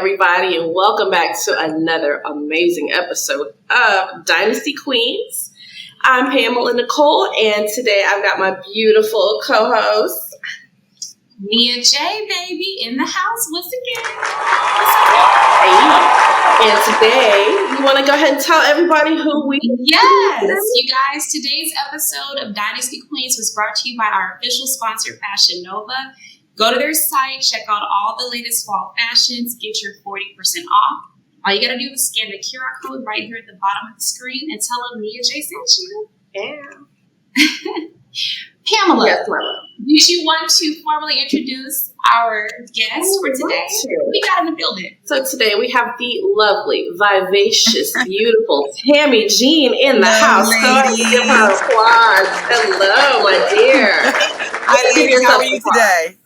everybody, and welcome back to another amazing episode of Dynasty Queens. I'm Pamela Nicole, and today I've got my beautiful co-host, Mia J, baby, in the house once again. Hey. And today, you want to go ahead and tell everybody who we Yes, you guys, today's episode of Dynasty Queens was brought to you by our official sponsor, Fashion Nova. Go to their site, check out all the latest fall fashions, get your 40% off. All you got to do is scan the QR code right here at the bottom of the screen and tell them Mia J sent you. Yeah. Pamela, Yes, Mama. did you want to formally introduce our guest for today? We got in the building. So today we have the lovely, vivacious, beautiful Tammi Jean in the house. So give her applause. Hello, my dear. Hi, ladies. How are you today?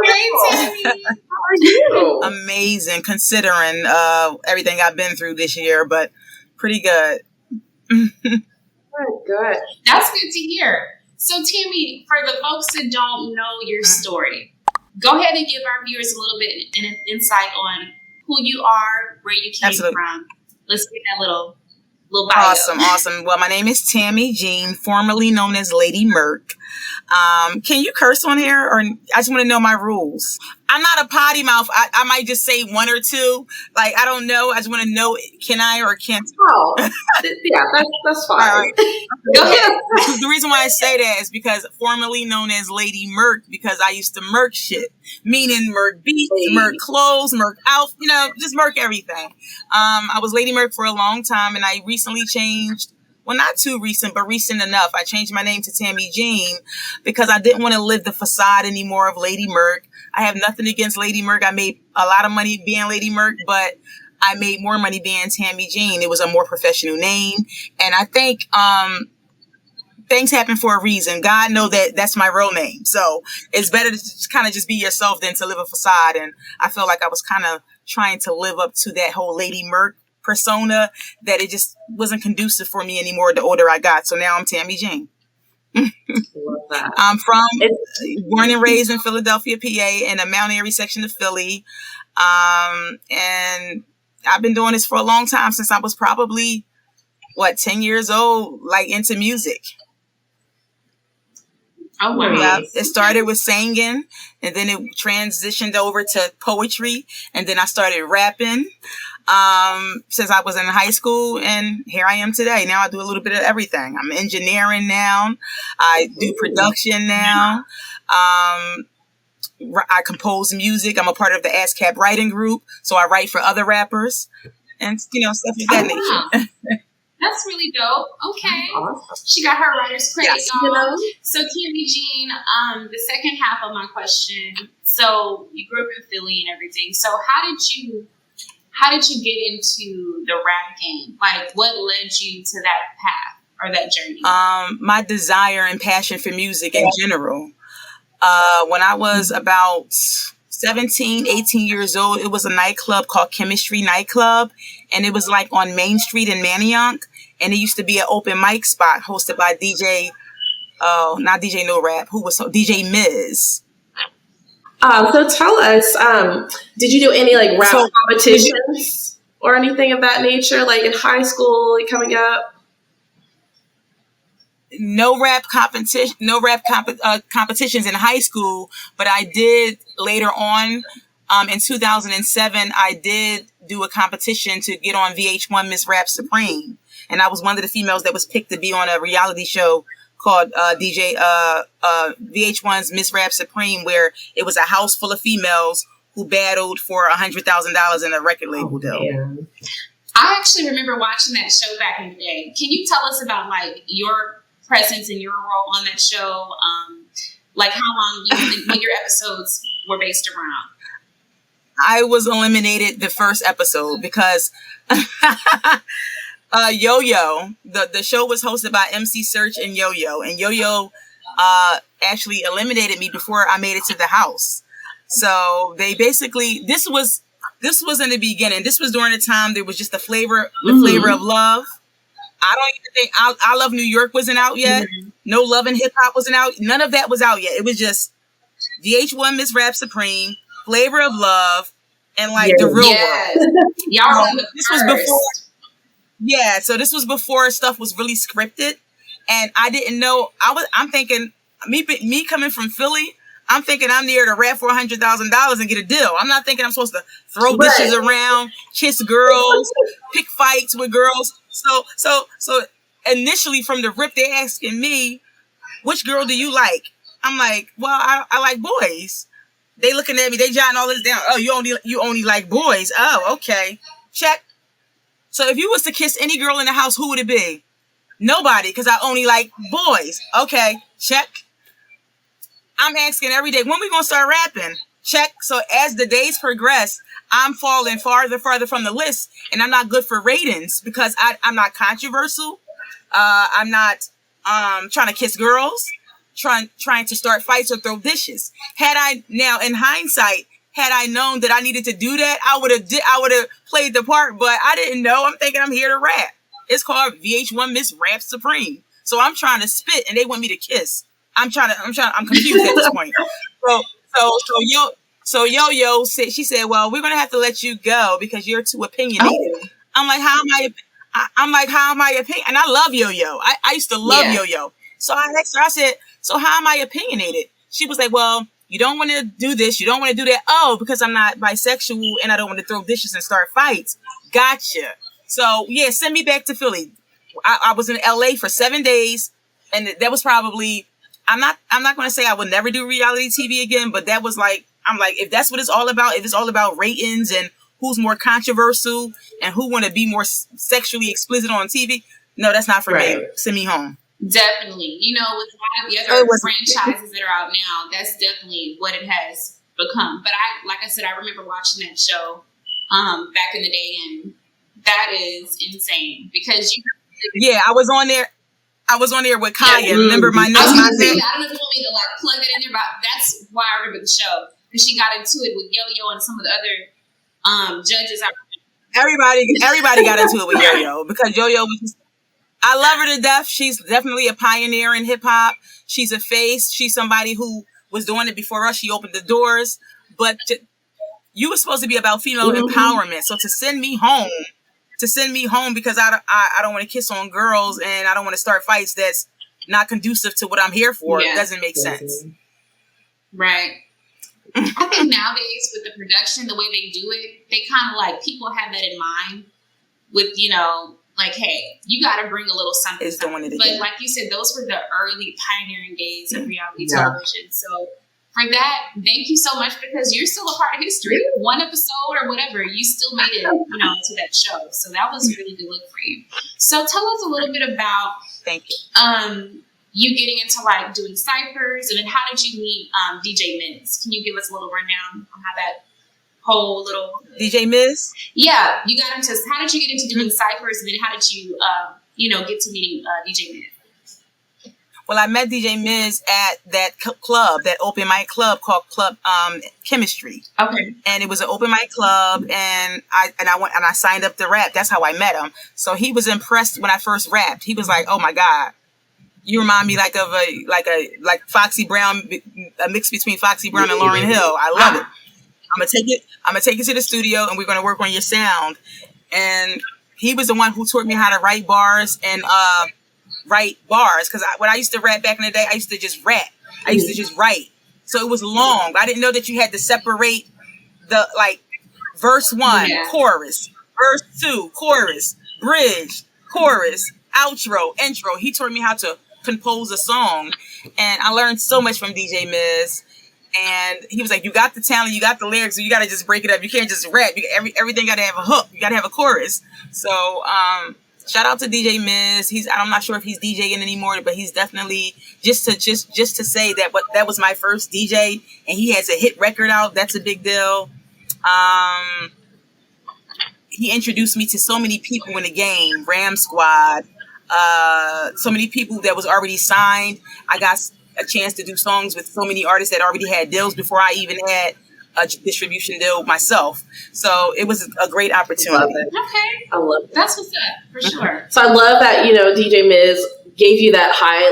Hey, Tammi. How are you? Amazing, considering everything I've been through this year, but pretty good. Good. That's good to hear. So, Tammi, for the folks that don't know your story, go ahead and give our viewers a little bit an insight on who you are, where you came from. Let's get that little bio. Awesome. Well, my name is Tammi Jean, formerly known as Lady Merc. Can you curse on here, or I just want to know my rules? I'm not a potty mouth. I might just say one or two. Like, I don't know. I just want to know, can I or can't? Oh, yeah, that's fine. All right. Go ahead. The reason why I say that is because formerly known as Lady Merc, because I used to merc shit, meaning merc beats, merc clothes, merc out, just merc everything. I was Lady Merc for a long time, and I recently changed. Well, not too recent, but recent enough. I changed my name to Tammi Jean because I didn't want to live the facade anymore of Lady Merc. I have nothing against Lady Merc. I made a lot of money being Lady Merc, but I made more money being Tammi Jean. It was a more professional name. And I think things happen for a reason. God knows that that's my real name. So it's better to kind of just be yourself than to live a facade. And I feel like I was kind of trying to live up to that whole Lady Merc persona, that it just wasn't conducive for me anymore the older I got. So now I'm Tammi Jean. Love that. I'm born and raised in Philadelphia, PA, in the Mount Airy section of Philly. And I've been doing this for a long time, since I was probably, 10 years old, like into music. Oh, wow. Yeah, it started with singing, and then it transitioned over to poetry, and then I started rapping since I was in high school, and here I am today. Now I do a little bit of everything. I'm engineering now. I do production now. I compose music. I'm a part of the ASCAP writing group, so I write for other rappers and stuff of that nature. That's really dope. Okay. Awesome. She got her writer's credit, Yes. y'all. So, Tammi Jean, the second half of my question. So, you grew up in Philly and everything. So, how did you get into the rap game? Like, what led you to that path or that journey? My desire and passion for music in general. When I was about 17, 18 years old, it was a nightclub called Chemistry Nightclub, and it was like on Main Street in Manayunk, and it used to be an open mic spot hosted by DJ, not DJ No Rap, DJ Miz. So tell us, did you do any rap competitions or anything of that nature, like in high school, coming up? No rap competitions in high school, but I did later on. In 2007, I did do a competition to get on VH1 Miss Rap Supreme, and I was one of the females that was picked to be on a reality show called VH1's Miss Rap Supreme, where it was a house full of females who battled for $100,000 in a record label deal. Yeah. I actually remember watching that show back in the day. Can you tell us about your presence and your role on that show? Like how long what your episodes were based around? I was eliminated the first episode because Yo-Yo, the show was hosted by MC Search and Yo-Yo, and Yo-Yo actually eliminated me before I made it to the house. So they basically, this was in the beginning. This was during the time there was just the flavor of love. I don't even think I Love New York wasn't out yet. Mm-hmm. No Love and Hip Hop wasn't out. None of that was out yet. It was just VH1 Miss Rap Supreme, Flavor of Love, and like the real world. Y'all were the this was before. Yeah, so this was before stuff was really scripted, and I didn't know. I'm thinking me coming from Philly. I'm thinking I'm there to rap for $100,000 and get a deal. I'm not thinking I'm supposed to throw dishes around, kiss girls, pick fights with girls. So initially from the rip, they asking me, which girl do you like? I'm like, well, I like boys. They looking at me, they jotting all this down. Oh, you only like boys. Oh, okay. Check. So if you was to kiss any girl in the house, who would it be? Nobody, because I only like boys. Okay, check. I'm asking every day, when we gonna start rapping? Check. So as the days progress, I'm falling farther from the list, and I'm not good for ratings because I'm not controversial. I'm not trying to kiss girls, trying to start fights or throw dishes. In hindsight, had I known that I needed to do that, I would have played the part, but I didn't know. I'm thinking I'm here to rap. It's called VH1 Miss Rap Supreme. So I'm trying to spit and they want me to kiss. I'm confused at this point. So Yo said, she said, well, we're going to have to let you go because you're too opinionated. Oh. I'm like, how am I opinionated? And I love Yo. I used to love Yo. So I asked her, I said, so how am I opinionated? She was like, well, you don't want to do this. You don't want to do that. Oh, because I'm not bisexual and I don't want to throw dishes and start fights. Gotcha. So yeah, send me back to Philly. I was in LA for 7 days and that was probably, I'm not going to say I would never do reality TV again, but that was like, I'm like, if that's what it's all about, if it's all about ratings and who's more controversial and who want to be more sexually explicit on TV, no, that's not for me. Send me home. Definitely. You know, with a lot of the other franchises that are out now, that's definitely what it has become. But like I said, I remember watching that show back in the day, and that is insane because I was on there. I was on there with Kaya. Yeah. Remember my name? I don't know if you want me to like plug that in there, but that's why I remember the show because she got into it with Yo and some of the other judges. Everybody got into it with Yo because Yo was. I love her to death. She's definitely a pioneer in hip hop. She's a face. She's somebody who was doing it before us. She opened the doors. But you were supposed to be about female empowerment. So to send me home because I don't want to kiss on girls and I don't want to start fights that's not conducive to what I'm here for doesn't make sense. Right. I think nowadays with the production, the way they do it, they kind of like people have that in mind with, you know, like, hey, you got to bring a little something. But like you said, those were the early pioneering days of reality television. So for that, thank you so much because you're still a part of history. One episode or whatever, you still made it, you know, to that show. So that was a really good look for you. So tell us a little bit about you getting into like doing ciphers, and then how did you meet DJ Miz? Can you give us a little rundown on how that whole little DJ Miz? Yeah, you got into. How did you get into doing ciphers, and then how did you, get to meeting DJ Miz? Well, I met DJ Miz at that club, that open mic club called Club Chemistry. Okay. And it was an open mic club, and I went and I signed up to rap. That's how I met him. So he was impressed when I first rapped. He was like, "Oh my God, you remind me like Foxy Brown, a mix between Foxy Brown and Lauryn Hill. I love it. I'm gonna take it to the studio and we're gonna work on your sound." And he was the one who taught me how to write bars and write bars, because when I used to rap back in the day, I used to just rap. I used to just write, so it was long. I didn't know that you had to separate the verse 1, chorus, verse 2, chorus, bridge, chorus, outro, intro. He taught me how to compose a song, and I learned so much from DJ Miz. And he was like, you got the talent, you got the lyrics, so you got to just break it up. You can't just rap. Everything got to have a hook. You got to have a chorus. So shout out to DJ Miz. I'm not sure if he's DJing anymore, but he's definitely just to say that that was my first DJ, and he has a hit record out. That's a big deal. He introduced me to so many people in the game, Ram Squad, so many people that was already signed. I got a chance to do songs with so many artists that already had deals before I even had a distribution deal myself. So it was a great opportunity. Okay. I love it. That's what's up, for sure. So I love that, DJ Miz gave you that high,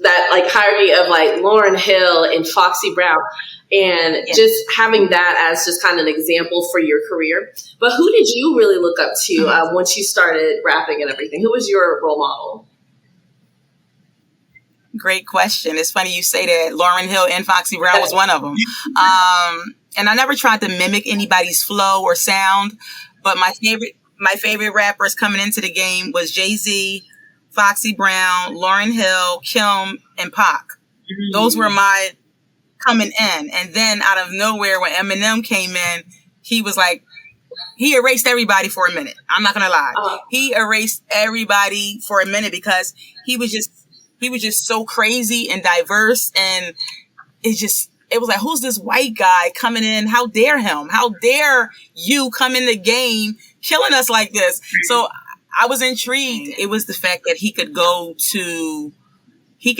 that hierarchy of Lauryn Hill and Foxy Brown. and just having that as just kind of an example for your career. But who did you really look up to once you started rapping and everything? Who was your role model? Great question. It's funny you say that. Lauryn Hill and Foxy Brown was one of them. And I never tried to mimic anybody's flow or sound, but my favorite rappers coming into the game was Jay-Z, Foxy Brown, Lauryn Hill, Kim, and Pac. Those were my coming in. And then out of nowhere, when Eminem came in, he was like, he erased everybody for a minute. I'm not going to lie. He erased everybody for a minute because he was just so crazy and diverse. And it was like, who's this white guy coming in? How dare him? How dare you come in the game killing us like this? So I was intrigued. It was the fact that he could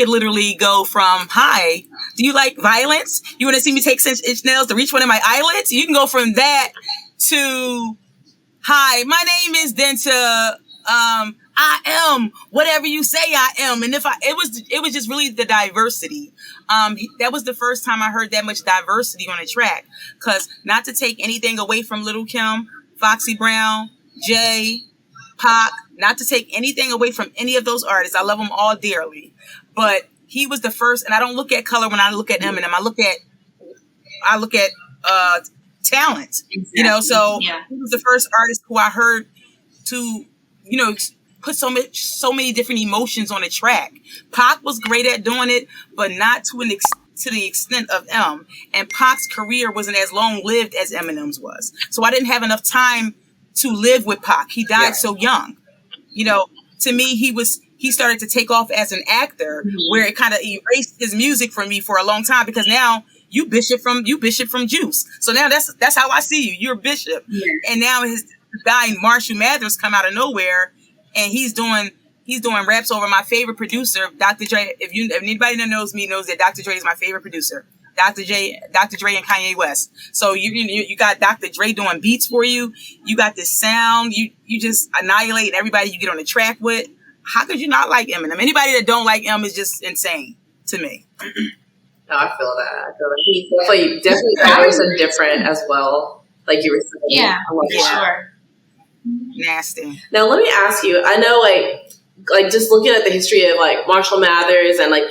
literally go from, hi, do you like violence? You want to see me take 6-inch nails to reach one of my eyelids? You can go from that to, hi, my name is Denta. I am whatever you say I am. And it was just really the diversity. That was the first time I heard that much diversity on a track. Cause not to take anything away from Little Kim, Foxy Brown, Jay, Pac, not to take anything away from any of those artists. I love them all dearly, but he was the first, and I don't look at color when I look at Eminem. I look at talent, exactly. So he was the first artist who I heard to, put so many different emotions on a track. Pac was great at doing it, but not to the extent of M. And Pac's career wasn't as long-lived as Eminem's was. So I didn't have enough time to live with Pac. He died so young. To me, he started to take off as an actor, where it kind of erased his music from me for a long time, because now you Bishop from Juice. So now that's how I see you. You're Bishop. Yeah. And now his guy Marshall Mathers come out of nowhere, and he's doing raps over my favorite producer, Dr. Dre. If anybody that knows me knows that Dr. Dre is my favorite producer. Dr. Dre and Kanye West. So you got Dr. Dre doing beats for you. You got this sound. You just annihilate everybody you get on the track with. How could you not like Eminem? Anybody that don't like M is just insane to me. No, I feel that. He's definitely diverse and different as well. Like you were saying. Yeah, sure. Nasty. Now let me ask you. I know, like just looking at the history of like Marshall Mathers and like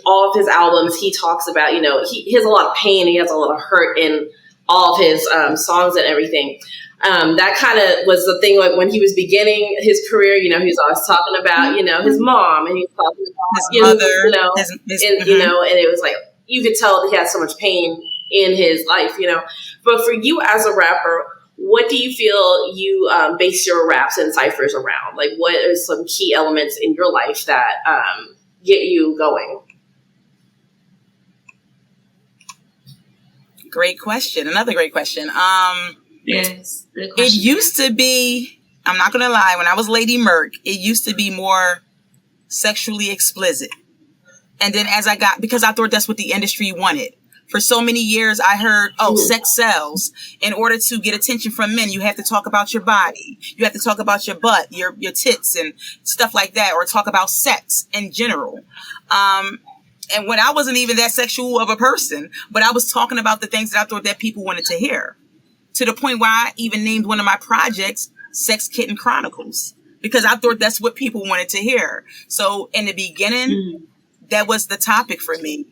all of his albums, he talks about, he has a lot of pain. He has a lot of hurt in all of his songs and everything. That kind of was the thing, like when he was beginning his career, he was always talking about, his mom, and he was talking about his mother, and it was like, you could tell that he had so much pain in his life, But for you as a rapper, what do you feel you base your raps and ciphers around? Like, what are some key elements in your life that get you going? Great question. Another great question. Yes. It used to be, I'm not going to lie, when I was Lady Merc, it used to be more sexually explicit. And then because I thought that's what the industry wanted. For so many years, I heard, sex sells. In order to get attention from men, you have to talk about your body. You have to talk about your butt, your tits and stuff like that, or talk about sex in general. And when I wasn't even that sexual of a person, but I was talking about the things that I thought that people wanted to hear. To the point where I even named one of my projects Sex Kitten Chronicles, because I thought that's what people wanted to hear. So in the beginning, that was the topic for me.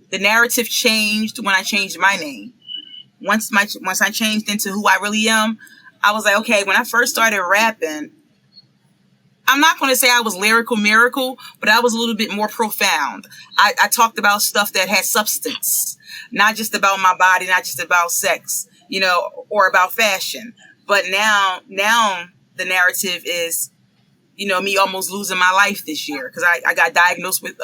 The narrative changed when I changed my name. Once I changed into who I really am, I was like, okay, when I first started rapping, I'm not going to say I was lyrical miracle, but I was a little bit more profound. I talked about stuff that had substance, not just about my body, not just about sex, or about fashion. But now the narrative is, me almost losing my life this year, because I got diagnosed with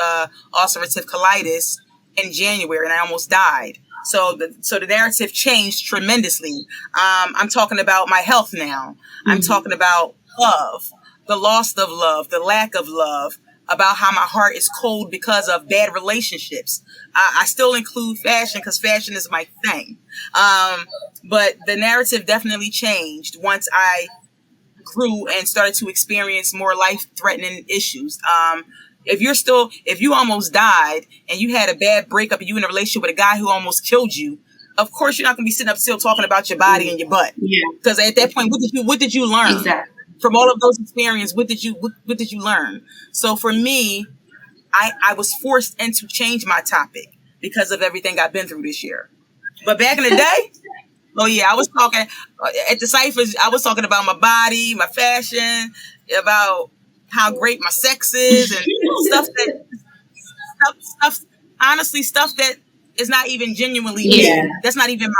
ulcerative colitis in January, and I almost died. So the narrative changed tremendously. I'm talking about my health now. I'm talking about love, the loss of love, the lack of love, about how my heart is cold because of bad relationships. I still include fashion because fashion is my thing. But the narrative definitely changed once I grew and started to experience more life-threatening issues. If you almost died and you had a bad breakup and you in a relationship with a guy who almost killed you, of course you're not going to be sitting up still talking about your body and your butt. Yeah. Because at that point, what did you learn? Exactly. From all of those experiences? What did you learn? So for me, I was forced into change my topic because of everything I've been through this year. But back in the day, oh yeah, I was talking at the ciphers. I was talking about my body, my fashion, about how great my sex is, and stuff that is not even genuinely me. That's not even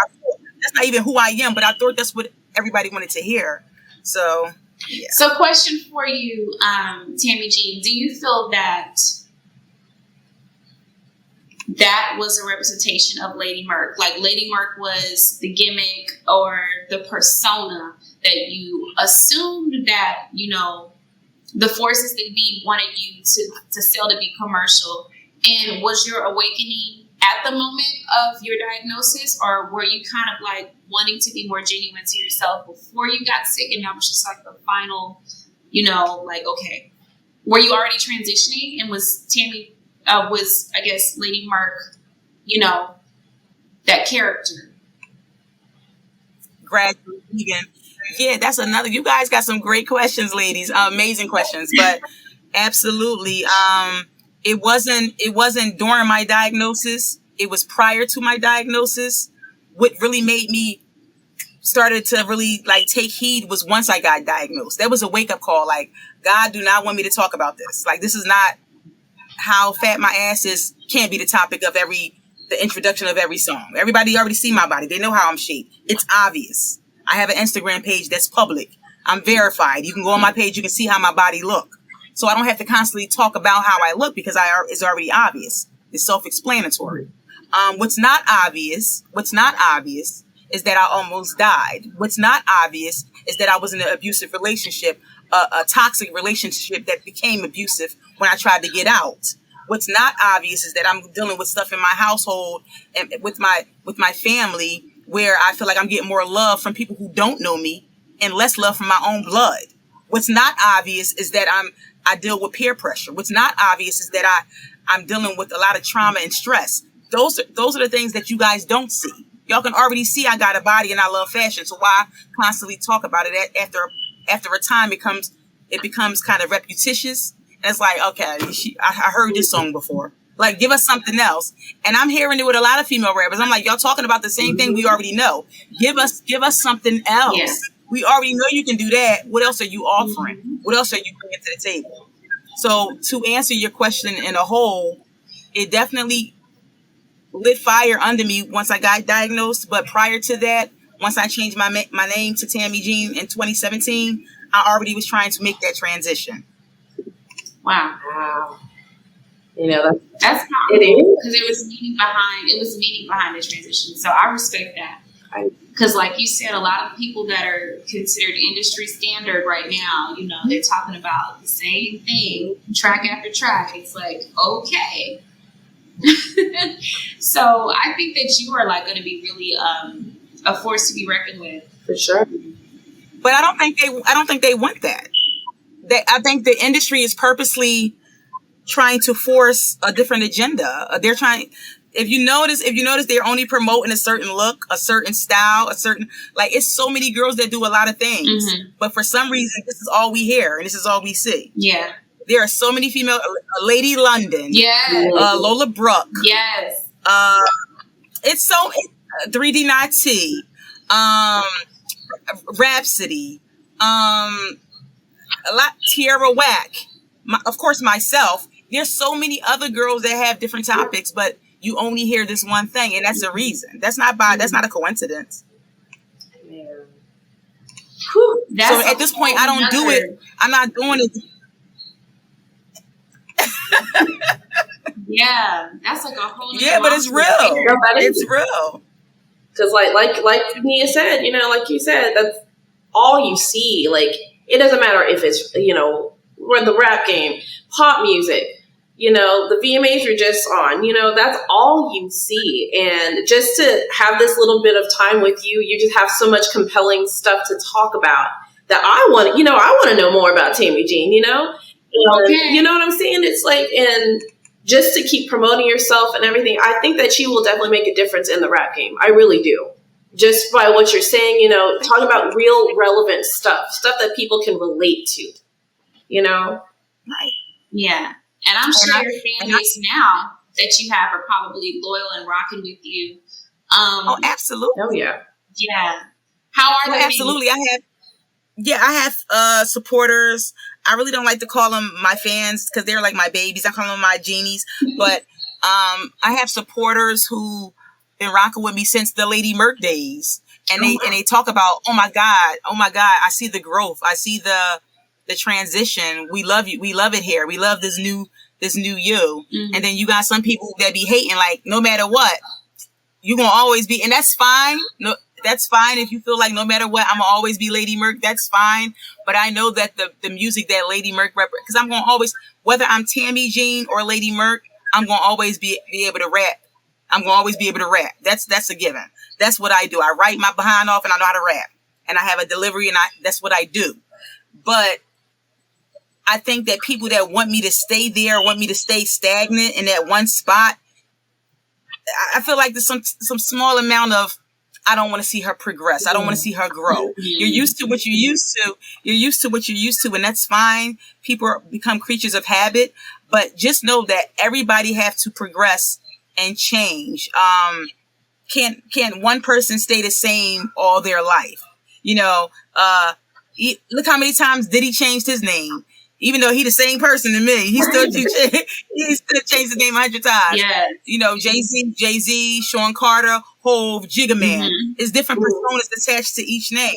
that's not even who I am. But I thought that's what everybody wanted to hear. So yeah. So, question for you, Tammi Jean: do you feel that was a representation of Lady Merc? Like Lady Merc was the gimmick or the persona that you assumed that, the forces that be wanted you to sell to be commercial. And was your awakening at the moment of your diagnosis, or were you kind of like wanting to be more genuine to yourself before you got sick and that was just like the final, okay. Were you already transitioning, and was Tammi, I guess, Lady Merc, that character? Gradually, even. Yeah, that's another. You guys got some great questions, ladies. Amazing questions, but absolutely. It wasn't during my diagnosis. It was prior to my diagnosis. What really made me started to really like take heed was once I got diagnosed. That was a wake up call. Like, God do not want me to talk about this. Like, this is not how fat my ass is. Can't be the topic of the introduction of every song. Everybody already see my body. They know how I'm shaped. It's obvious. I have an Instagram page that's public. I'm verified. You can go on my page. You can see how my body look. So I don't have to constantly talk about how I look because it's already obvious. It's self-explanatory. What's not obvious is that I almost died. What's not obvious is that I was in an abusive relationship, a toxic relationship that became abusive when I tried to get out. What's not obvious is that I'm dealing with stuff in my household and with my family where I feel like I'm getting more love from people who don't know me and less love from my own blood. What's not obvious is that I deal with peer pressure. What's not obvious is that I'm dealing with a lot of trauma and stress. Those are the things that you guys don't see. Y'all can already see I got a body and I love fashion. So why constantly talk about it? After a time, it becomes kind of repetitious. And it's like, okay, I heard this song before. Like, give us something else. And I'm hearing it with a lot of female rappers. I'm like, y'all talking about the same thing we already know. Give us something else. Yeah. We already know you can do that. What else are you offering? What else are you bringing to the table? So to answer your question in a whole, it definitely lit fire under me once I got diagnosed. But prior to that, once I changed my name to Tammi Jean in 2017, I already was trying to make that transition. Wow. That's powerful. It is, because it was meaning behind the transition. So I respect that. Because like you said, a lot of people that are considered industry standard right now, they're talking about the same thing track after track. It's like, okay. So I think that you are like going to be really a force to be reckoned with. For sure. But I don't think they want that. I think the industry is purposely trying to force a different agenda. They're trying. If you notice, they're only promoting a certain look, a certain style, it's so many girls that do a lot of things. Mm-hmm. But for some reason, this is all we hear and this is all we see. Yeah. There are so many female, Lady London. Yes. Lola Brooke. Yes. It's 3D Nati, Rhapsody, a lot, Tierra Whack, of course, myself. There's so many other girls that have different topics, but you only hear this one thing, and that's a reason. That's not a coincidence. Yeah. So at this point, I don't do it. I'm not doing it. Yeah, that's like a whole. Yeah, but it's real. It's real. Because like Nia said, like you said, that's all you see. Like, it doesn't matter if it's we're in the rap game, pop music. The VMAs you're just on, that's all you see. And just to have this little bit of time with you, you just have so much compelling stuff to talk about that I want to know more about Tammi Jean, Okay. You know what I'm saying? It's like, and just to keep promoting yourself and everything, I think that you will definitely make a difference in the rap game. I really do. Just by what you're saying, you know, talking about real relevant stuff that people can relate to, you know? Right. Yeah. And I'm sure your fan base now that you have are probably loyal and rocking with you. Oh, absolutely. Oh, yeah. Yeah. How are they? Absolutely. I have supporters. I really don't like to call them my fans because they're like my babies. I call them my genies. But I have supporters who been rocking with me since the Lady Merc days. And they talk about, oh my God, I see the growth. I see the transition. We love you. We love it here. We love this new you. Mm-hmm. And then you got some people that be hating, like, no matter what, you're gonna always be, and that's fine. No, that's fine if you feel like no matter what, I'm gonna always be Lady Merc. That's fine. But I know that the music that Lady Merc represents, because I'm gonna always, whether I'm Tammi Jean or Lady Merc, I'm gonna always be able to rap. I'm gonna always be able to rap. That's a given. That's what I do. I write my behind off, and I know how to rap, and I have a delivery, and that's what I do. But I think that people that want me to stay there, want me to stay stagnant in that one spot, I feel like there's some small amount of, I don't want to see her progress. I don't want to see her grow. You're used to what you're used to. You're used to what you're used to, and that's fine. People become creatures of habit, but just know that everybody have to progress and change. Can't one person stay the same all their life? You know, look how many times Diddy changed his name. Even though he the same person to me, he still changed the name 100 times. Yes. You know, Jay-Z, Sean Carter, Hove, Jigga Man. It's different personas attached to each name.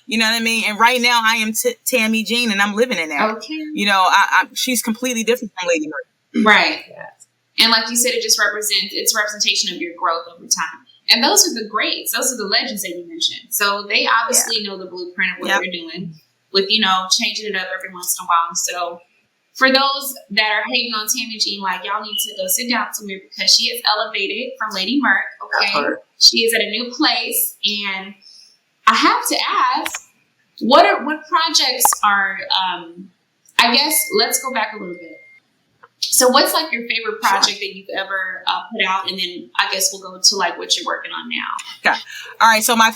You know what I mean? And right now, I am Tammi Jean, and I'm living in that. Okay. You know, she's completely different from Lady Merc. Right. And like you said, it's a representation of your growth over time. And those are the greats. Those are the legends that you mentioned. So they obviously know the blueprint of what they're doing, with, you know, changing it up every once in a while. So for those that are hating on Tammi Jean, like, y'all need to go sit down somewhere, because she is elevated from Lady Merc. Okay. She is at a new place. And I have to ask, what projects are, I guess, let's go back a little bit. So what's like your favorite project that you've ever put out? And then I guess we'll go to like what you're working on now. Okay. All right. So my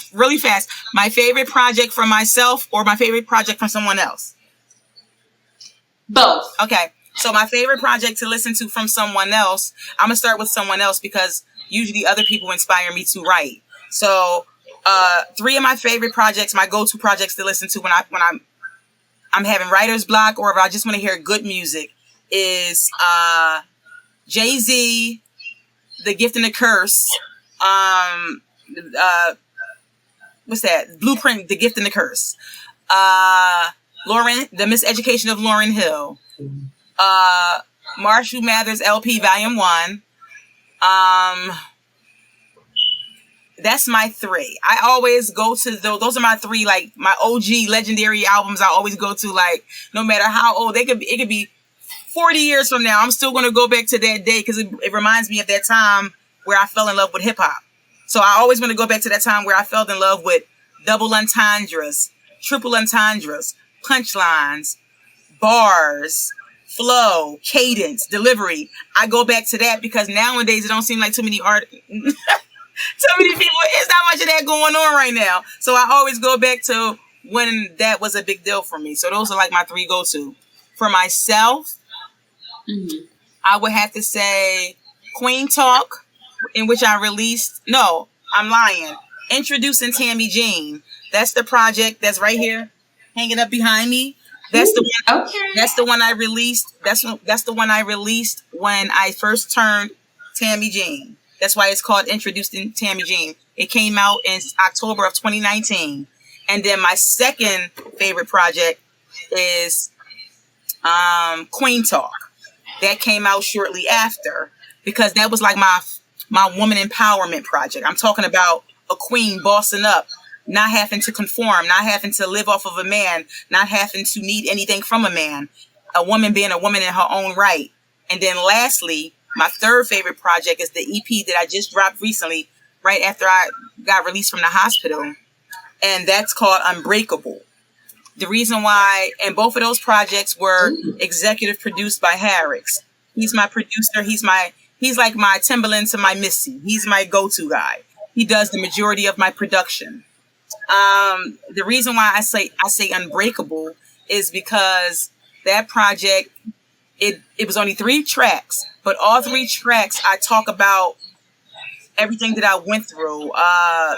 favorite project from myself or my favorite project from someone else? Both. Okay. So my favorite project to listen to from someone else, I'm going to start with someone else because usually other people inspire me to write. So 3 of my favorite projects, my go-to projects to listen to when I'm having writer's block, or if I just want to hear good music, is Jay-Z, The Gift and the Curse. What's that? Blueprint, The Gift and the Curse. The Miseducation of Lauryn Hill. Marshall Mathers LP Volume 1. That's my 3. I always go to those are my 3, like my OG legendary albums. I always go to, like, no matter how old it could be 40 years from now, I'm still going to go back to that day because it reminds me of that time where I fell in love with hip hop. So I always want to go back to that time where I fell in love with double entendres, triple entendres, punchlines, bars, flow, cadence, delivery. I go back to that because nowadays it don't seem like too many people. It's not much of that going on right now. So I always go back to when that was a big deal for me. So those are like my 3 go-to. For myself, I would have to say Queen Talk, in which I released, no, I'm lying. Introducing Tammi Jean. That's the project that's right here, hanging up behind me. That's the one. Okay. That's the one I released. That's the one I released when I first turned Tammi Jean. That's why it's called Introducing Tammi Jean. It came out in October of 2019. And then my second favorite project is Queen Talk. That came out shortly after because that was like my woman empowerment project. I'm talking about a queen bossing up, not having to conform, not having to live off of a man, not having to need anything from a man, a woman being a woman in her own right. And then lastly, my third favorite project is the EP that I just dropped recently, right after I got released from the hospital. And that's called Unbreakable. The reason why, and both of those projects were executive produced by Harris. He's my producer. He's like my Timberland to my Missy. He's my go-to guy. He does the majority of my production. The reason why I say Unbreakable is because that project, it was only 3 tracks, but all 3 tracks I talk about everything that I went through. I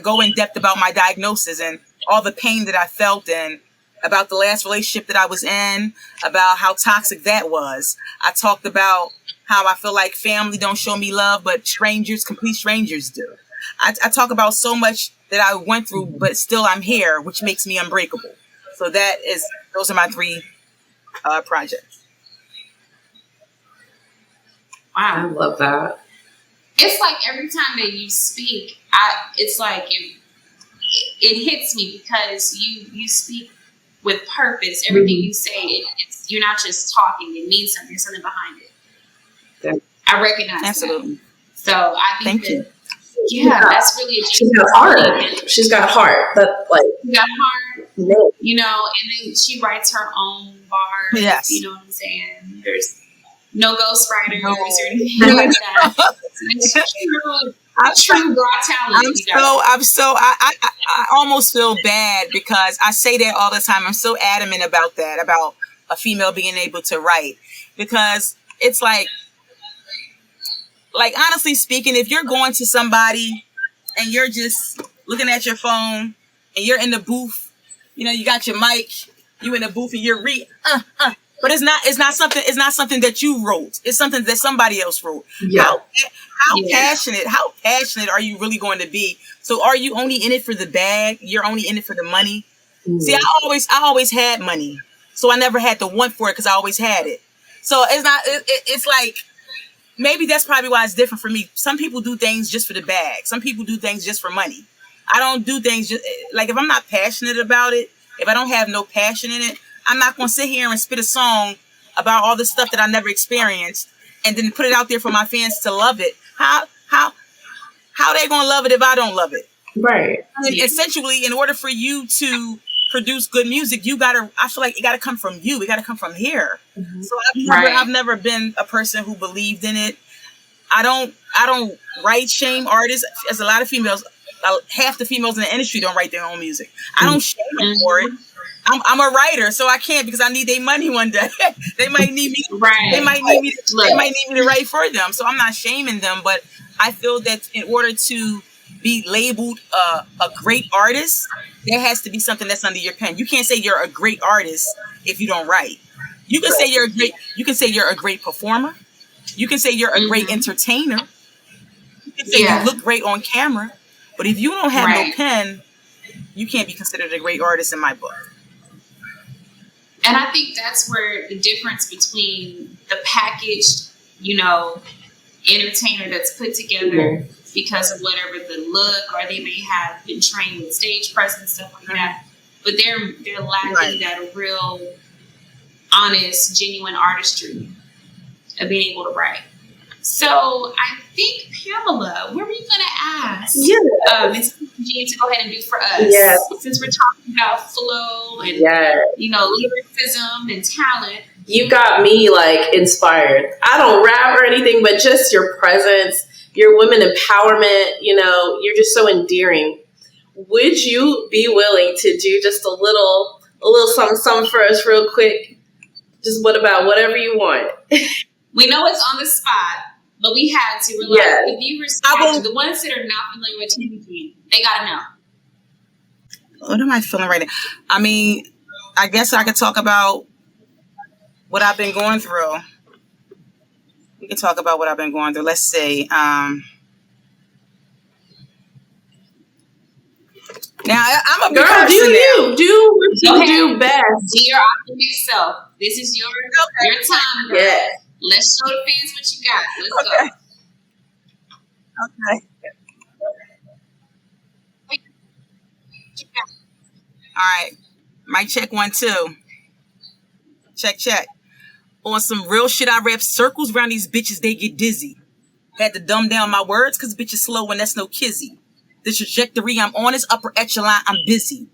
go in depth about my diagnosis and all the pain that I felt, and about the last relationship that I was in, about how toxic that was. I talked about how I feel like family don't show me love, but complete strangers do. I talk about so much that I went through, but still I'm here, which makes me unbreakable. So those are my 3 projects. Wow, I love that. It's like every time that you speak, it's like it hits me because you speak with purpose. Everything you say, you're not just talking. It means something. There's something behind it. Yeah. I recognize Absolutely. that. So I think Thank you. Yeah, that's really a She's got heart. She's got heart. She got heart. No. You know, and then she writes her own bars. Yes. You know what I'm saying? There's no ghostwriters or anything like that. It's true raw talent. I almost feel bad because I say that all the time. I'm so adamant about that, about a female being able to write, because it's like honestly speaking, if you're going to somebody and you're just looking at your phone and you're in the booth, you know, you got your mic, you in the booth and you're but it's not something that you wrote. It's something that somebody else wrote. Yeah. How passionate are you really going to be? So are you only in it for the bag? You're only in it for the money? See, I always had money. So I never had to want for it because I always had it. So it's like, maybe that's probably why it's different for me. Some people do things just for the bag. Some people do things just for money. I don't do things just like, if I'm not passionate about it, if I don't have no passion in it, I'm not going to sit here and spit a song about all the stuff that I never experienced and then put it out there for my fans to love it. How they going to love it if I don't love it? Right. I mean, essentially, in order for you to produce good music, I feel like it got to come from you. It got to come from here. Mm-hmm. So I've never been a person who believed in it. I don't write shame artists. As a lot of females, half the females in the industry don't write their own music. I don't shame them for it. I'm a writer, so I can't, because I need their money one day. They might need me. Right. They might need me. They might need me to write for them. So I'm not shaming them, but I feel that in order to be labeled a great artist, there has to be something that's under your pen. You can't say you're a great artist if you don't write. You can say you're a great. You can say you're a great performer. You can say you're a great entertainer. You can say you look great on camera, but if you don't have no pen, you can't be considered a great artist in my book. And I think that's where the difference between the packaged, you know, entertainer that's put together because of whatever the look, or they may have been trained with stage presence, stuff like that, but they're lacking that real, honest, genuine artistry of being able to write. So I think, Pamela, what were you going to ask Ms. Jean to go ahead and do for us? Yes. Since we're talking about flow and, you know, lyricism and talent. You got me, like, inspired. I don't rap or anything, but just your presence, your women empowerment, you know, you're just so endearing. Would you be willing to do just a little something for us real quick? Just whatever you want. We know it's on the spot, but we had to. We're like, the viewers have to. The ones that are not familiar with Tammi Jean, they gotta know. What am I feeling right now? I mean, I guess I could talk about what I've been going through. We can talk about what I've been going through. Let's see. Now, I'm a girl. person Do now. do what you do best. Be your authentic self. This is your time, girl. Yeah. Let's show the fans what you got. Let's go. Okay. All right. Mic check 1 2. Check. On some real shit, I rap circles around these bitches, they get dizzy. Had to dumb down my words because bitches slow and that's no kizzy. The trajectory I'm on is upper echelon, I'm busy.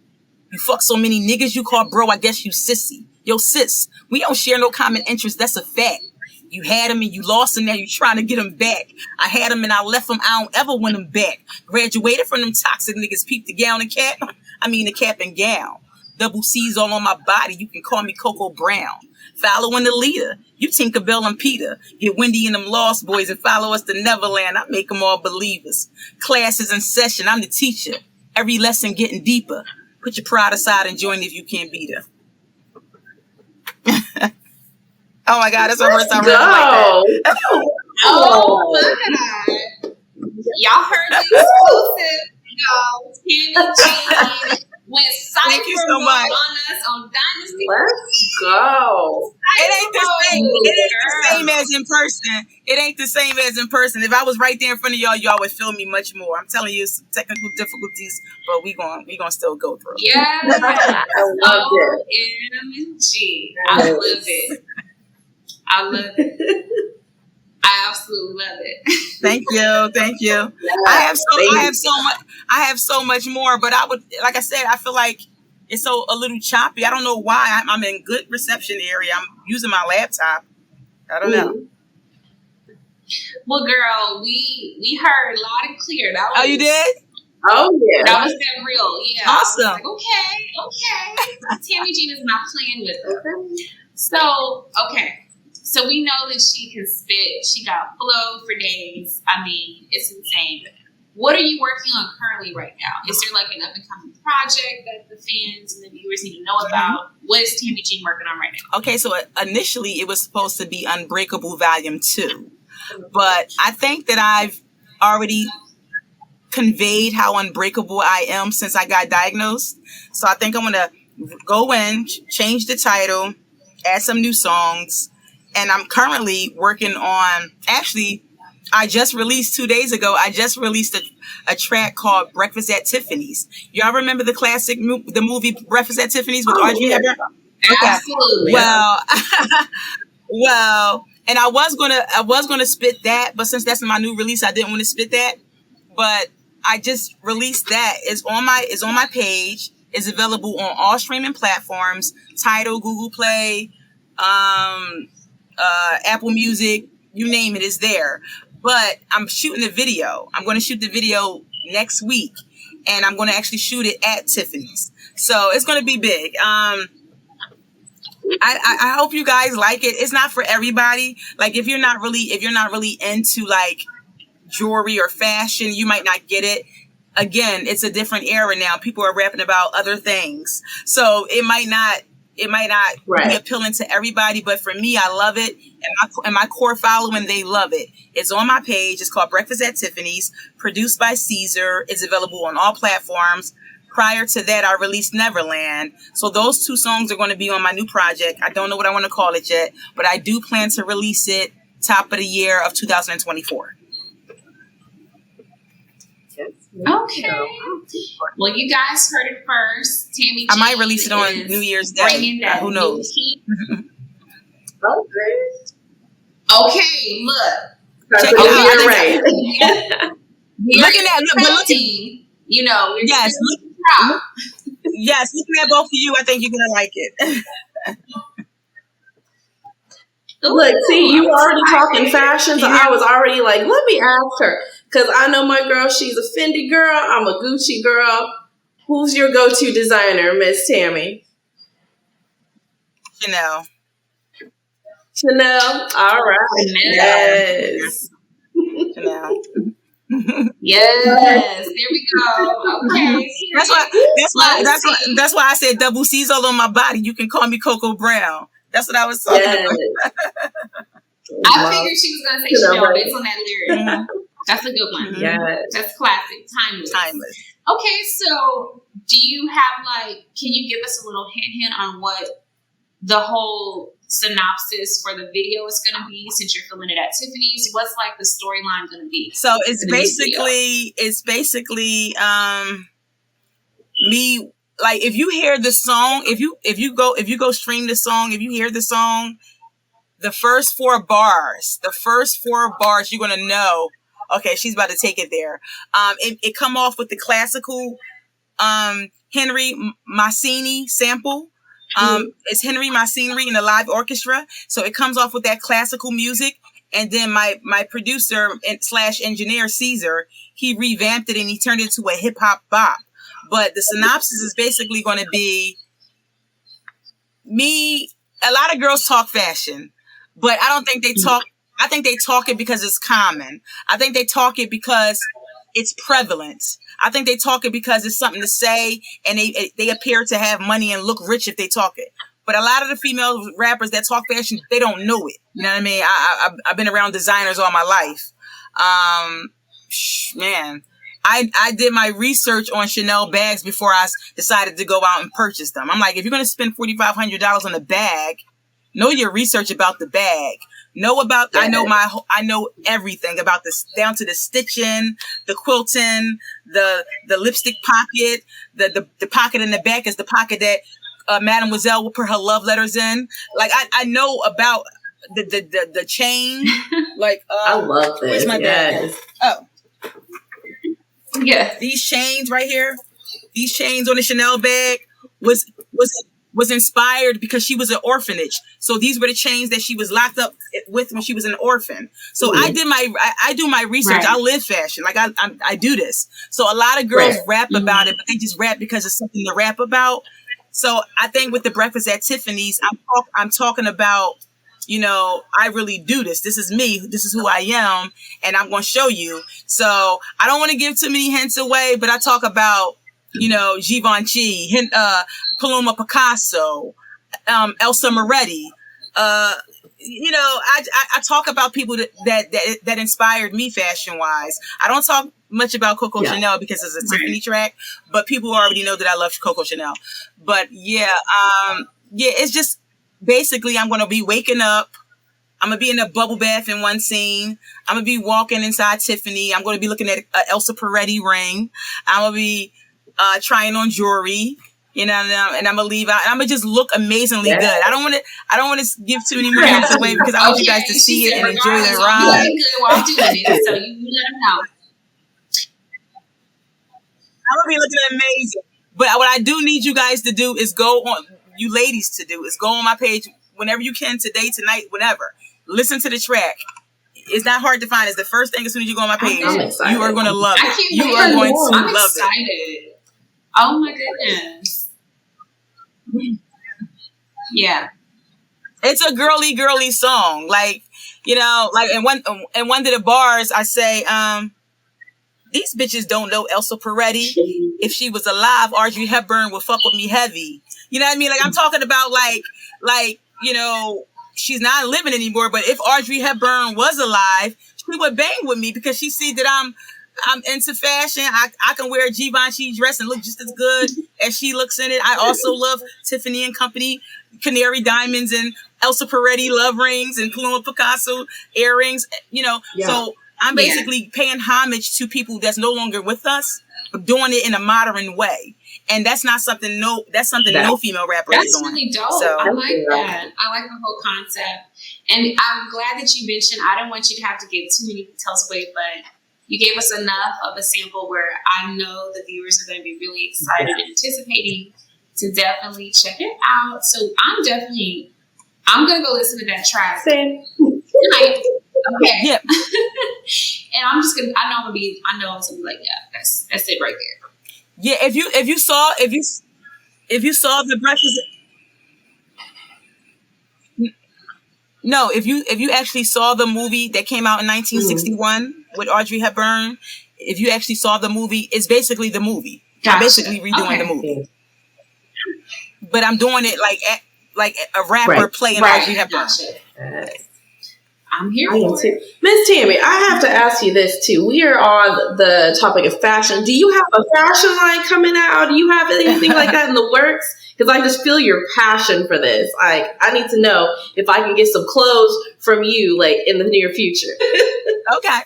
You fuck so many niggas you call bro, I guess you sissy. Yo, sis, we don't share no common interest. That's a fact. You had him and you lost him. Now you trying to get him back. I had him and I left him. I don't ever want him back. Graduated from them toxic niggas. Peep the gown and cap. I mean the cap and gown. Double C's all on my body. You can call me Coco Brown. Following the leader. You Tinkerbell and Peter. Get Wendy and them Lost Boys and follow us to Neverland. I make them all believers. Classes in session. I'm the teacher. Every lesson getting deeper. Put your pride aside and join if you can't beat her. Oh my God, that's the first time I read like that. Oh my God. Y'all heard the exclusive. Y'all, Tammi Jean went cypher so much on us on Dynasty. Let's go. It ain't the same. It ain't the same as in person. It ain't the same as in person. If I was right there in front of y'all, y'all would feel me much more. I'm telling you, some technical difficulties, but we gonna still go through. Yeah, I love it. OMG. I love it. I love it. I absolutely love it. Thank you. Yeah, I have so much more, but I would, like I said, I feel like it's a little choppy. I don't know why. I'm in good reception area. I'm using my laptop. I don't know. Well, girl, we heard loud and clear. That was, Oh, you did? Oh yeah. That was that real. Yeah. Awesome. I was like, okay. Tammi Jean is not playing with it. So, okay. So we know that she can spit. She got flow for days. I mean, it's insane. What are you working on currently right now? Is there like an up and coming project that the fans and the viewers need to know about? What is Tammi Jean working on right now? Okay, so initially it was supposed to be Unbreakable Volume 2. But I think that I've already conveyed how unbreakable I am since I got diagnosed. So I think I'm going to go in, change the title, add some new songs. And I'm currently working on, actually, I just released 2 days ago, I just released a track called Breakfast at Tiffany's. Y'all remember the classic, the movie Breakfast at Tiffany's with Audrey Hepburn? Okay. Absolutely. Well, and I was gonna spit that, but since that's my new release, I didn't want to spit that. But I just released that. It's on my page. It's available on all streaming platforms: Tidal, Google Play, Apple Music, you name it, is there. But I'm shooting the video. I'm going to shoot the video next week, and I'm going to actually shoot it at Tiffany's. So it's going to be big. I hope you guys like it. It's not for everybody. Like if you're not really into like jewelry or fashion, you might not get it. Again, it's a different era now. People are rapping about other things, so it might not be appealing to everybody, but for me, I love it. And my core following, they love it. It's on my page. It's called Breakfast at Tiffany's, produced by Caesar. It's available on all platforms. Prior to that, I released Neverland. So those 2 songs are going to be on my new project. I don't know what I want to call it yet, but I do plan to release it top of the year of 2024. Okay. Well, you guys heard it first. Tammi Jean, I might release it on New Year's Day. Who knows? Okay, look. Check it out. You're right. Look, you know, yes, looking at both of you, I think you're gonna like it. Look, see, you already talking fashion, so I was already like, let me ask her. Because I know my girl, she's a Fendi girl, I'm a Gucci girl. Who's your go-to designer, Miss Tammi? Chanel. All right. Yes. Chanel. Yes, there we go. Okay. That's why I said double C's all on my body. You can call me Coco Brown. That's what I was talking about. I figured she was gonna say Chanel based on that lyric. Mm-hmm. That's a good one. Yes. That's classic. Timeless. Okay, so do you have can you give us a little hint on what the whole synopsis for the video is going to be, since you're filming it at Tiffany's? What's the storyline going to be? So it's basically me, if you hear the song, if you go stream the song, if you hear the song, the first four bars, you're going to know, okay, she's about to take it there. It come off with the classical, Henry Mancini sample. It's Henry Mancini in the live orchestra. So it comes off with that classical music. And then my producer / engineer, Caesar, he revamped it and he turned it into a hip hop bop. But the synopsis is basically going to be me. A lot of girls talk fashion, but I don't think they talk. I think they talk it because it's common. I think they talk it because it's prevalent. I think they talk it because it's something to say, and they appear to have money and look rich if they talk it. But a lot of the female rappers that talk fashion, they don't know it. You know what I mean? I've been around designers all my life. Man, I did my research on Chanel bags before I decided to go out and purchase them. I'm like, if you're going to spend $4,500 on a bag, know your research about the bag. I know everything about this, down to the stitching, the quilting, the lipstick pocket, the pocket in the back is the pocket that Mademoiselle will put her love letters in. Like I know about the chain. Like I love this. Where's my bag? Oh, yeah. These chains right here, these chains on the Chanel bag was inspired because she was an orphanage. So these were the chains that she was locked up with when she was an orphan. So I do my research. Right. I live fashion. Like I do this. So a lot of girls rap about it, but they just rap because it's something to rap about. So I think with the Breakfast at Tiffany's, I'm talking about, you know, I really do this. This is me. This is who I am. And I'm going to show you. So I don't want to give too many hints away, but I talk about, you know, Givenchy, Paloma Picasso, Elsa Moretti. You know, I talk about people that inspired me fashion wise. I don't talk much about Coco Chanel because it's a Tiffany track, but people already know that I love Coco Chanel. But it's just basically I'm going to be waking up. I'm going to be in a bubble bath in one scene. I'm going to be walking inside Tiffany. I'm going to be looking at an Elsa Peretti ring. I'm going to be trying on jewelry. You know, and I'm gonna leave out. And I'm gonna just look amazingly good. I don't want to give too many more hints away because I want you guys to see it and enjoy the ride. Good while doing it, so you let them know. I'm gonna be looking amazing. But what I do need you guys to do is you ladies to do is go on my page whenever you can, today, tonight, whenever. Listen to the track. It's not hard to find. It's the first thing as soon as you go on my page. You are going to love it. You are going to love it. Oh my goodness. Yeah. It's a girly song. Like, you know, like in one of the bars I say, these bitches don't know Elsa Peretti. If she was alive, Audrey Hepburn would fuck with me heavy. You know what I mean? Like I'm talking about like, you know, she's not living anymore, but if Audrey Hepburn was alive, she would bang with me because she see that I'm into fashion. I can wear a Givenchy dress and look just as good as she looks in it. I also love Tiffany and Company, Canary Diamonds and Elsa Peretti love rings and Paloma Picasso earrings, you know. Yeah. So I'm basically paying homage to people that's no longer with us, but doing it in a modern way. And that's not something no female rapper is doing. That's really dope. So, I like that. I like the whole concept. And I'm glad that you mentioned, I don't want you to have to give too many details away, but you gave us enough of a sample where I know the viewers are going to be really excited and anticipating to definitely check it out. So I'm going to go listen to that track tonight. Okay. Yep. And I'm just going to, I know it's going to be like, yeah, that's it right there. Yeah. If you saw the Breakfast, no, if you actually saw the movie that came out in 1961 with Audrey Hepburn, if you actually saw the movie, it's basically the movie. Gotcha. I'm basically redoing the movie, but I'm doing it like a rapper playing Audrey Hepburn. Gotcha. I'm here for it. Miss Tammi, I have to ask you this too. We are on the topic of fashion. Do you have a fashion line coming out? Do you have anything like that in the works? Because I just feel your passion for this. I need to know if I can get some clothes from you, like in the near future. Okay.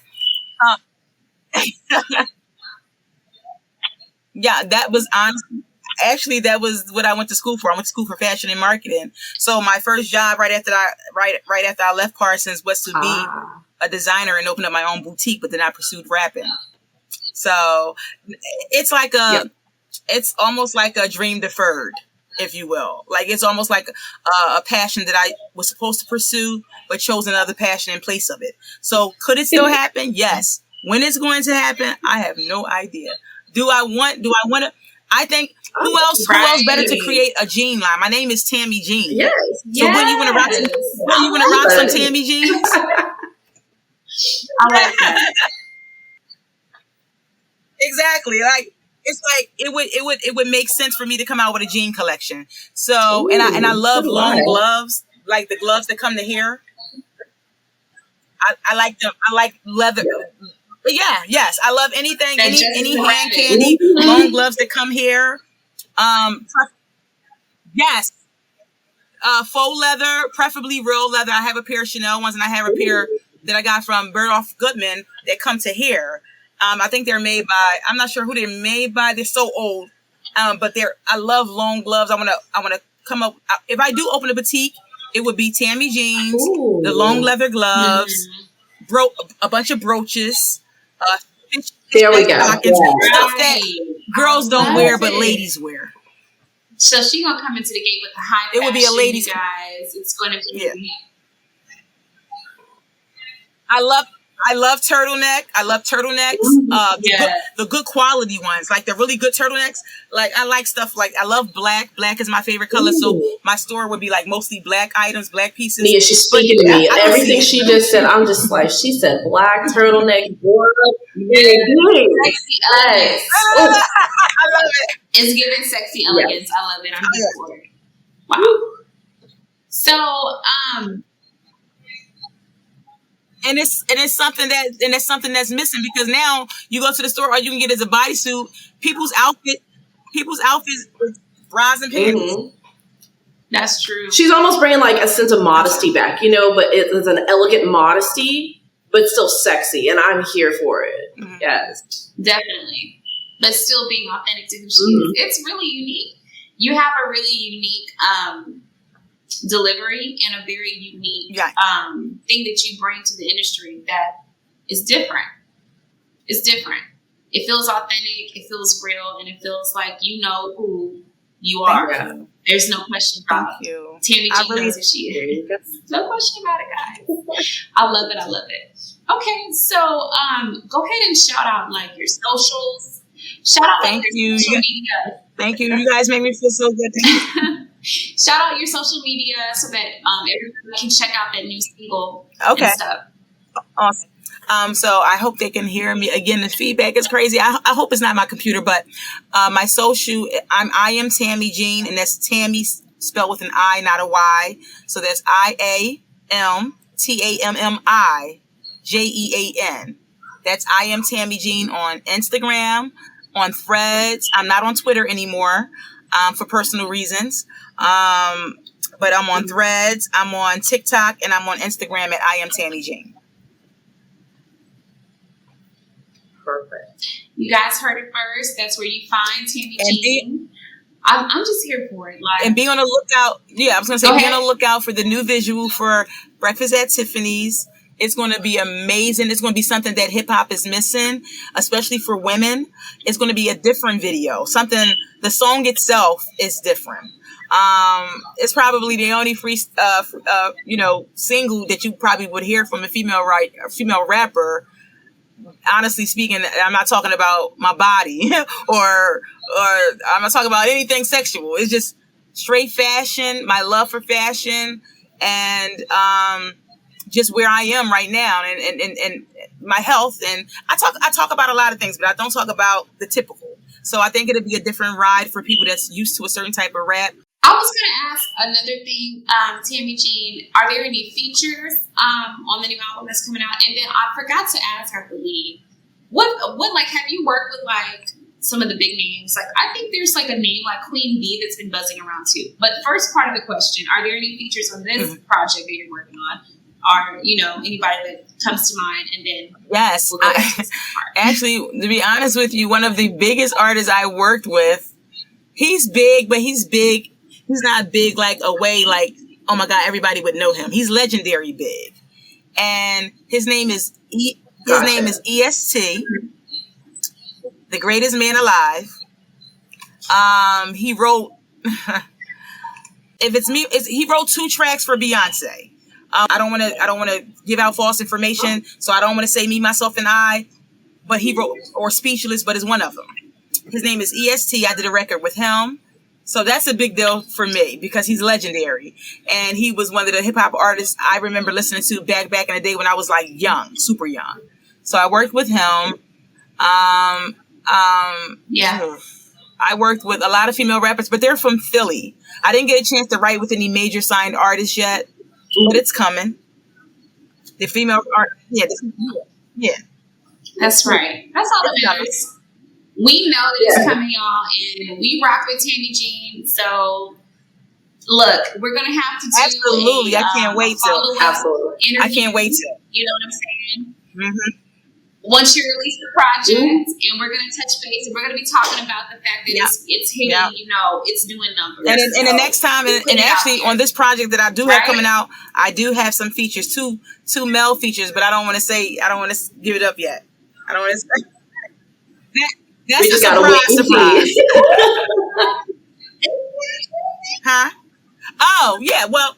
Yeah, that was honestly. Actually, that was what I went to school for. I went to school for fashion and marketing. So my first job right after I left Parsons was to be a designer and open up my own boutique, but then I pursued rapping. So it's like it's almost like a dream deferred, if you will. Like it's almost like a passion that I was supposed to pursue, but chose another passion in place of it. So could it still happen? Yes. When it's going to happen, I have no idea. Do I want to? I think who else better to create a jean line? My name is Tammi Jean. Yes. So when you want to rock some Tammi Jeans? I like that. Exactly. Like it's like it would make sense for me to come out with a jean collection. So and I love long gloves, like the gloves that come to here. I like them. I like leather. Yeah, yes. I love anything, any hand candy, long gloves that come here. Yes. Faux leather, preferably real leather. I have a pair of Chanel ones, and I have a pair that I got from Bergdorf Goodman that come to here. I think they're made by, I'm not sure who they're made by. They're so old. But I love long gloves. I want to come up. If I do open a boutique, it would be Tammi Jeans, the long leather gloves, a bunch of brooches, there we go. Stuff that girls don't wear, but ladies wear. So she gonna come into the gate with the high fashion. It would be a ladies, guys. It's gonna be. I love turtleneck. I love turtlenecks. The good quality ones, like the really good turtlenecks. Like I like stuff like I love black. Black is my favorite color. So my store would be like mostly black items, black pieces. Yeah, she's speaking to me. Everything she just said, I'm just like, she said black turtleneck. Sexy elegance. I love it. It's giving sexy elegance. Yeah. I love it. I'm here for it. Wow. So, And it's something that's missing, because now you go to the store, all you can get is a bodysuit. People's outfits with bras and pants. Mm-hmm. That's true. She's almost bringing like a sense of modesty back, but it's an elegant modesty, but still sexy, and I'm here for it. Mm-hmm. Yes, definitely, but still being authentic to who she is. It's really unique. You have a really unique delivery and a very unique thing that you bring to the industry that is different. It's different. It feels authentic, it feels real, and it feels like you know who you are. You. There's no question about it. Tammi Jean knows who she is. No question about it, guys. I love it. Okay, so go ahead and shout out like your socials. Shout out Thank you. Social media. Thank you. You guys make me feel so good. Shout out your social media so that everybody can check out that new single and stuff. Awesome. So I hope they can hear me. Again, the feedback is crazy. I hope it's not my computer, but my social, I am Tammi Jean, and that's Tammi spelled with an I, not a Y. So that's IamTammiJean. That's I am Tammi Jean on Instagram, on Threads. I'm not on Twitter anymore for personal reasons. But I'm on Threads, I'm on TikTok, and I'm on Instagram at I am Tammi Jean. Perfect. You guys heard it first. That's where you find Tammi Jean. I'm just here for it. And be on the lookout. Yeah, I was going to say, be on the lookout for the new visual for Breakfast at Tiffany's. It's going to be amazing. It's going to be something that hip hop is missing, especially for women. It's going to be a different video. The song itself is different. It's probably the only single that you probably would hear from a female rapper. Honestly speaking, I'm not talking about my body or I'm not talking about anything sexual. It's just straight fashion, my love for fashion, and just where I am right now, and my health. And I talk about a lot of things, but I don't talk about the typical. So I think it'll be a different ride for people that's used to a certain type of rap. I was going to ask another thing, Tammi Jean, are there any features on the new album that's coming out? And then I forgot to ask, I believe, what like, have you worked with like some of the big names? Like, I think there's like a name like Queen Bee that's been buzzing around too. But first part of the question, are there any features on this project that you're working on? Or, anybody that comes to mind, and then yes, we'll actually, to be honest with you, one of the biggest artists I worked with, he's big, but he's big. He's not big like a way like, oh my God, everybody would know him. He's legendary big. And his name is EST, the greatest man alive. He wrote, if it's me, he wrote 2 tracks for Beyonce. I don't want to give out false information, so I don't want to say Me, Myself, and I. But he wrote, or Speechless, but it's one of them. His name is EST. I did a record with him. So that's a big deal for me because he's legendary. And he was one of the hip hop artists I remember listening to back in the day when I was like young, super young. So I worked with him. Yeah. I worked with a lot of female rappers, but they're from Philly. I didn't get a chance to write with any major signed artists yet, but it's coming. The female art, yeah. That's right. That's all that matters. We know that it's coming, y'all, and we rock with Tammi Jean. So, look, we're gonna have to do absolutely. I can't wait to. Absolutely, I can't wait to. You know what I'm saying? Mm-hmm. Once you release the project, and we're gonna touch base, and we're gonna be talking about the fact that it's hitting. You know, it's doing numbers. And the next time, and actually on this project that I do have coming out, I do have some features, two male features, but I don't want to give it up yet. I don't want to say that. That's a surprise. Huh? Oh, yeah. Well,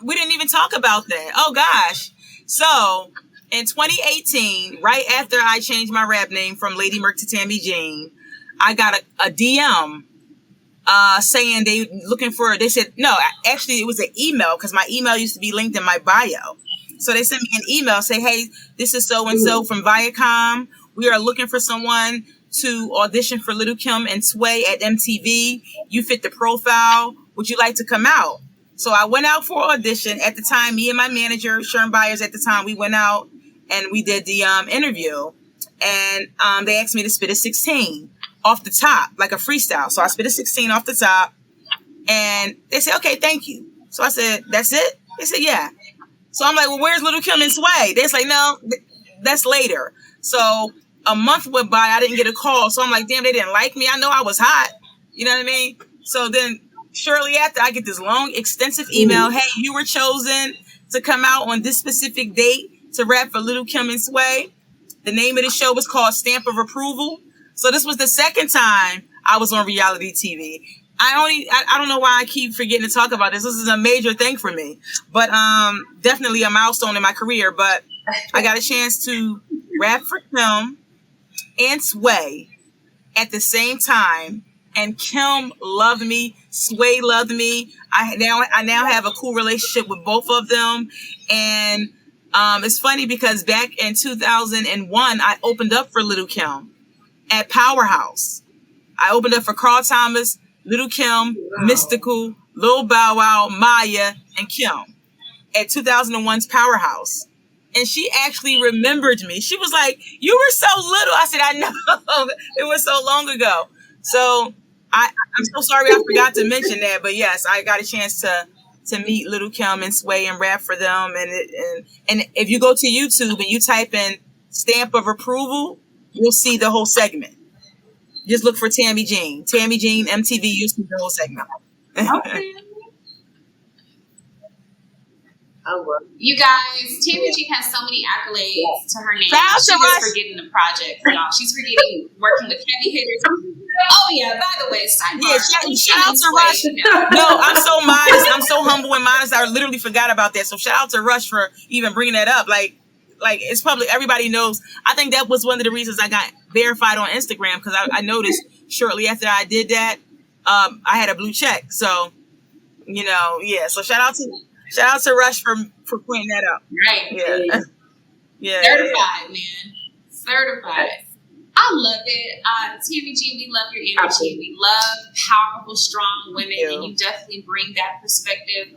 we didn't even talk about that. Oh, gosh. So, in 2018, right after I changed my rap name from Lady Merc to Tammi Jean, I got a DM saying they said, no, actually, it was an email because my email used to be linked in my bio. So they sent me an email, say, hey, this is so-and-so from Viacom. We are looking for someone to audition for Little Kim and Sway at MTV. You fit the profile. Would you like to come out? So I went out for audition. At the time, me and my manager, Sherm Byers, at the time, we went out and we did the interview. And they asked me to spit a 16 off the top, like a freestyle. So I spit a 16 off the top. And they said, okay, thank you. So I said, that's it? They said, yeah. So I'm like, well, where's Little Kim and Sway? They're like, no, that's later. So a month went by, I didn't get a call. So I'm like, damn, they didn't like me. I know I was hot. You know what I mean? So then shortly after, I get this long, extensive email. Hey, you were chosen to come out on this specific date to rap for Little Kim and Sway. The name of the show was called Stamp of Approval. So this was the second time I was on reality TV. I don't know why I keep forgetting to talk about this. This is a major thing for me, but definitely a milestone in my career. But I got a chance to rap for Kim and Sway at the same time, and Kim loved me. Sway loved me. I now have a cool relationship with both of them, and it's funny because back in 2001, I opened up for Little Kim at Powerhouse. I opened up for Carl Thomas, Little Kim, Mystical, Lil Bow Wow, Maya, and Kim at 2001's Powerhouse. And she actually remembered me. She was like, you were so little. I said, I know. It was so long ago. So I'm so sorry I forgot to mention that. But yes, I got a chance to meet Little Kim and Sway and rap for them. And if you go to YouTube and you type in Stamp of Approval, you'll see the whole segment. Just look for Tammi Jean. Tammi Jean, MTV, you'll see the whole segment. Okay. I love it. You guys, Tammi Jean has so many accolades to her name. Shout out to She's Rush. forgetting the project, y'all. She's forgetting working with heavy hitters. Oh yeah, by the way, sidebar. Shout out to Rush. No, I'm so modest. I'm so humble and modest. I literally forgot about that. So shout out to Rush for even bringing that up. Like it's public. Everybody knows. I think that was one of the reasons I got verified on Instagram, because I noticed shortly after I did that, I had a blue check. So, yeah. So shout out to Rush for pointing that out. Right. Yeah. Yeah. Certified, man. Certified. I love it. Tammi Jean, we love your energy. Absolutely. We love powerful, strong women, Yeah. and you definitely bring that perspective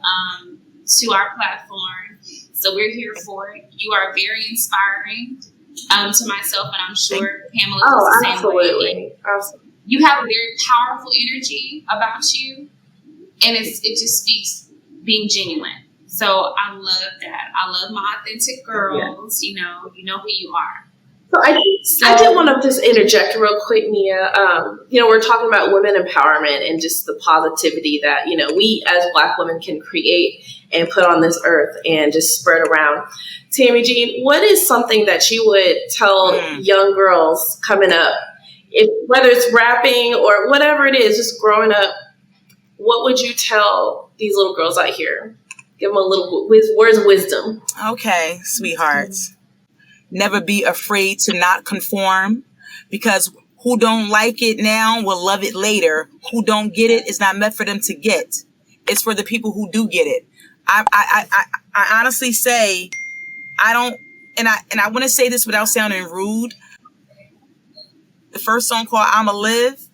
to our platform. So we're here for it. You are very inspiring to myself, and I'm sure Pamela feels the same way. Absolutely. You have a very powerful energy about you, and it just speaks being genuine. So I love that. I love my authentic girls. Yeah. You know who you are. So I did want to just interject real quick, Nia. We're talking about women empowerment and just the positivity that, we as Black women can create and put on this earth and just spread around. Tammi Jean, what is something that you would tell young girls coming up whether it's rapping or whatever it is, just growing up, what would you tell these little girls out here? Give them a little words of wisdom. Okay, sweethearts. Never be afraid to not conform, because who don't like it now will love it later. Who don't get it is not meant for them to get. It's for the people who do get it. I honestly say, I don't, and I want to say this without sounding rude. The first song called I'ma Live,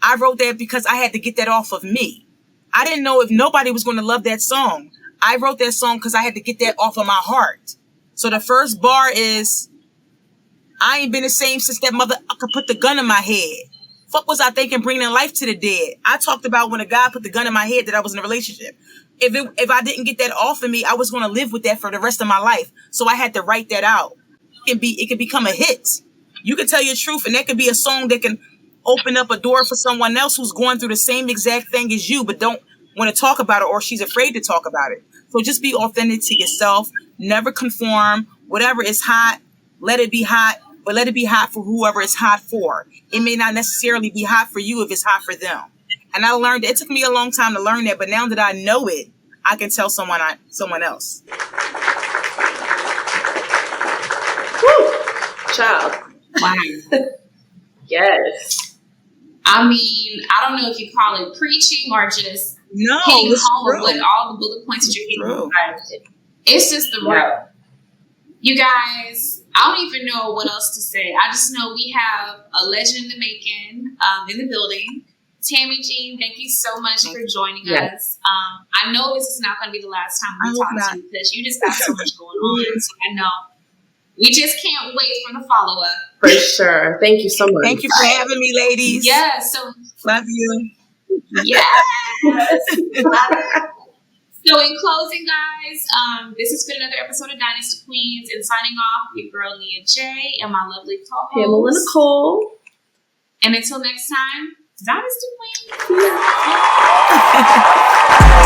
I wrote that because I had to get that off of me. I didn't know if nobody was going to love that song. I wrote that song because I had to get that off of my heart. So the first bar is, I ain't been the same since that mother could put the gun in my head. Fuck was I thinking bringing life to the dead? I talked about when a guy put the gun in my head that I was in a relationship. If I didn't get that off of me, I was going to live with that for the rest of my life. So I had to write that out. It could become a hit. You can tell your truth, and that could be a song that can open up a door for someone else who's going through the same exact thing as you, but don't want to talk about it, or she's afraid to talk about it. So just be authentic to yourself. Never conform. Whatever is hot, let it be hot, but let it be hot for whoever it's hot for. It may not necessarily be hot for you if it's hot for them. And I learned, it took me a long time to learn that, but now that I know it, I can tell someone else. Woo! Child. Wow. Yes. I mean, I don't know if you call it preaching or just hitting home with all the bullet points that you're hitting. It's just the real. You guys, I don't even know what else to say. I just know we have a legend in the making in the building. Tammi Jean, thank you so much for joining us. I know this is not going to be the last time we talk to you, because you just got so much going on. So I know we just can't wait for the follow-up. For sure. Thank you so much. Thank you for having me, ladies. Yeah, so love you. Yes. So in closing, guys, this has been another episode of Dynasty Queens, and signing off, your girl Nia J and my lovely co-host Pamela Nicole. And until next time, Dynasty Queens. Yeah.